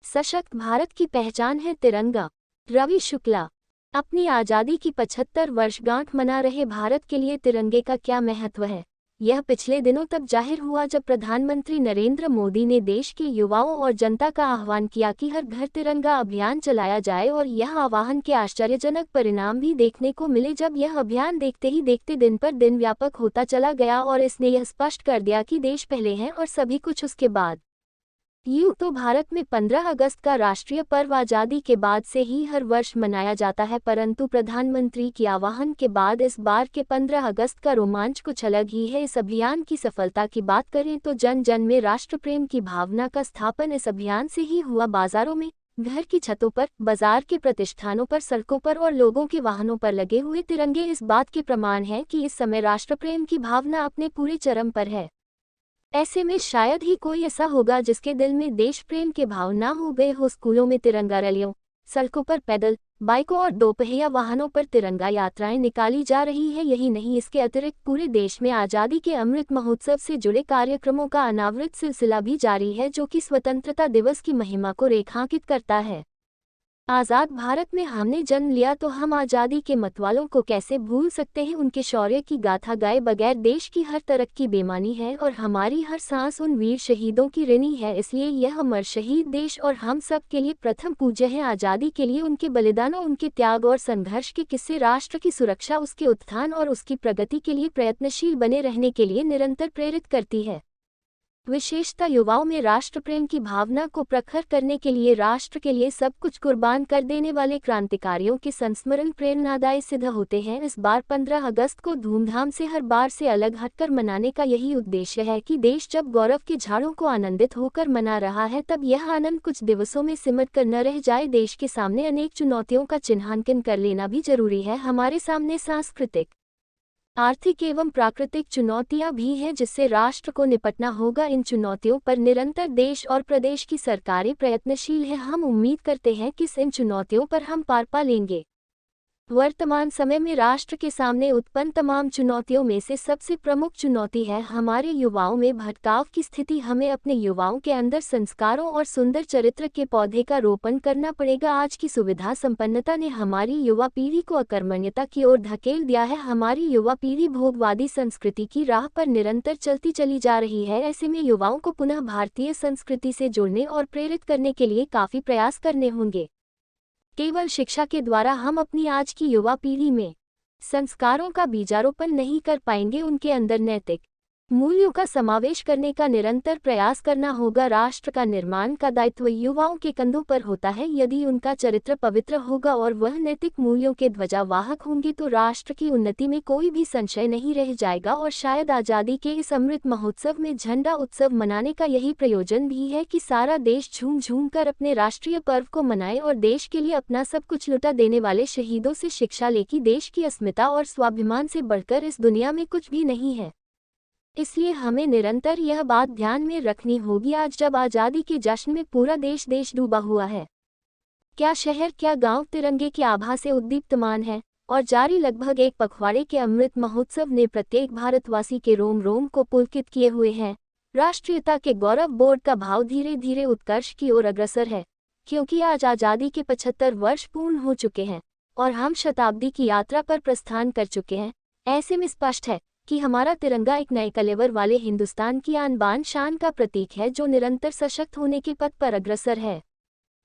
सशक्त भारत की पहचान है तिरंगा। रवि शुक्ला। अपनी आज़ादी की 75 वर्षगांठ मना रहे भारत के लिए तिरंगे का क्या महत्व है, यह पिछले दिनों तक जाहिर हुआ जब प्रधानमंत्री नरेंद्र मोदी ने देश के युवाओं और जनता का आह्वान किया कि हर घर तिरंगा अभियान चलाया जाए और यह आह्वान के आश्चर्यजनक परिणाम भी देखने को मिले जब यह अभियान देखते ही देखते दिन पर दिन व्यापक होता चला गया और इसने यह स्पष्ट कर दिया कि देश पहले है और सभी कुछ उसके बाद। यूं तो भारत में 15 अगस्त का राष्ट्रीय पर्व आज़ादी के बाद से ही हर वर्ष मनाया जाता है, परंतु प्रधानमंत्री के आह्वान के बाद इस बार के 15 अगस्त का रोमांच कुछ अलग ही है। इस अभियान की सफलता की बात करें तो जन जन में राष्ट्र प्रेम की भावना का स्थापन इस अभियान से ही हुआ। बाजारों में, घर की छतों पर, बाजार के प्रतिष्ठानों पर, सड़कों पर और लोगों के वाहनों पर लगे हुए तिरंगे इस बात के प्रमाण हैं कि इस समय राष्ट्र प्रेम की भावना अपने पूरे चरम पर है। ऐसे में शायद ही कोई ऐसा होगा जिसके दिल में देश प्रेम के भाव ना हो गए हो। स्कूलों में तिरंगा रैलियों, सड़कों पर पैदल, बाइकों और दोपहिया वाहनों पर तिरंगा यात्राएं निकाली जा रही है। यही नहीं, इसके अतिरिक्त पूरे देश में आज़ादी के अमृत महोत्सव से जुड़े कार्यक्रमों का अनावृत सिलसिला भी जारी है, जो कि स्वतंत्रता दिवस की महिमा को रेखांकित करता है। आज़ाद भारत में हमने जन्म लिया तो हम आज़ादी के मतवालों को कैसे भूल सकते हैं। उनके शौर्य की गाथा गाए बगैर देश की हर तरक्की बेमानी है और हमारी हर सांस उन वीर शहीदों की ऋणी है। इसलिए यह अमर शहीद देश और हम सब के लिए प्रथम पूज्य है। आज़ादी के लिए उनके बलिदानों, उनके त्याग और संघर्ष के किस्से राष्ट्र की सुरक्षा, उसके उत्थान और उसकी प्रगति के लिए प्रयत्नशील बने रहने के लिए निरंतर प्रेरित करती है। विशेषता युवाओं में राष्ट्र प्रेम की भावना को प्रखर करने के लिए राष्ट्र के लिए सब कुछ कुर्बान कर देने वाले क्रांतिकारियों के संस्मरण प्रेरणादायी सिद्ध होते हैं। इस बार 15 अगस्त को धूमधाम से हर बार से अलग हटकर मनाने का यही उद्देश्य है कि देश जब गौरव के झाड़ों को आनंदित होकर मना रहा है, तब यह आनंद कुछ दिवसों में सिमट कर न रह जाए। देश के सामने अनेक चुनौतियों का चिन्हांकन कर लेना भी जरूरी है। हमारे सामने सांस्कृतिक, आर्थिक एवं प्राकृतिक चुनौतियां भी हैं जिससे राष्ट्र को निपटना होगा। इन चुनौतियों पर निरंतर देश और प्रदेश की सरकारें प्रयत्नशील हैं। हम उम्मीद करते हैं कि इन चुनौतियों पर हम पार पा लेंगे। वर्तमान समय में राष्ट्र के सामने उत्पन्न तमाम चुनौतियों में से सबसे प्रमुख चुनौती है हमारे युवाओं में भटकाव की स्थिति। हमें अपने युवाओं के अंदर संस्कारों और सुंदर चरित्र के पौधे का रोपण करना पड़ेगा। आज की सुविधा संपन्नता ने हमारी युवा पीढ़ी को अकर्मण्यता की ओर धकेल दिया है। हमारी युवा पीढ़ी भोगवादी संस्कृति की राह पर निरंतर चलती चली जा रही है। ऐसे में युवाओं को पुनः भारतीय संस्कृति से जुड़ने और प्रेरित करने के लिए काफी प्रयास करने होंगे। केवल शिक्षा के द्वारा हम अपनी आज की युवा पीढ़ी में संस्कारों का बीजारोपण नहीं कर पाएंगे। उनके अंदर नैतिक मूल्यों का समावेश करने का निरंतर प्रयास करना होगा। राष्ट्र का निर्माण का दायित्व युवाओं के कंधों पर होता है। यदि उनका चरित्र पवित्र होगा और वह नैतिक मूल्यों के ध्वजावाहक होंगे तो राष्ट्र की उन्नति में कोई भी संशय नहीं रह जाएगा। और शायद आज़ादी के इस अमृत महोत्सव में झंडा उत्सव मनाने का यही प्रयोजन भी है कि सारा देश झूम झूम कर अपने राष्ट्रीय पर्व को मनाए और देश के लिए अपना सब कुछ लुटा देने वाले शहीदों से शिक्षा ले कि देश की अस्मिता और स्वाभिमान से बढ़कर इस दुनिया में कुछ भी नहीं है। इसलिए हमें निरंतर यह बात ध्यान में रखनी होगी। आज जब आज़ादी के जश्न में पूरा देश डूबा हुआ है, क्या शहर क्या गांव तिरंगे की आभा से उद्दीप्तमान है और जारी लगभग एक पखवाड़े के अमृत महोत्सव ने प्रत्येक भारतवासी के रोम रोम को पुलकित किए हुए हैं। राष्ट्रीयता के गौरव बोर्ड का भाव धीरे धीरे उत्कर्ष की ओर अग्रसर है, क्योंकि आज आज़ादी के 75 वर्ष पूर्ण हो चुके हैं और हम शताब्दी की यात्रा पर प्रस्थान कर चुके हैं। ऐसे में स्पष्ट है कि हमारा तिरंगा एक नए कलेवर वाले हिंदुस्तान की आन बान शान का प्रतीक है, जो निरंतर सशक्त होने के पथ पर अग्रसर है।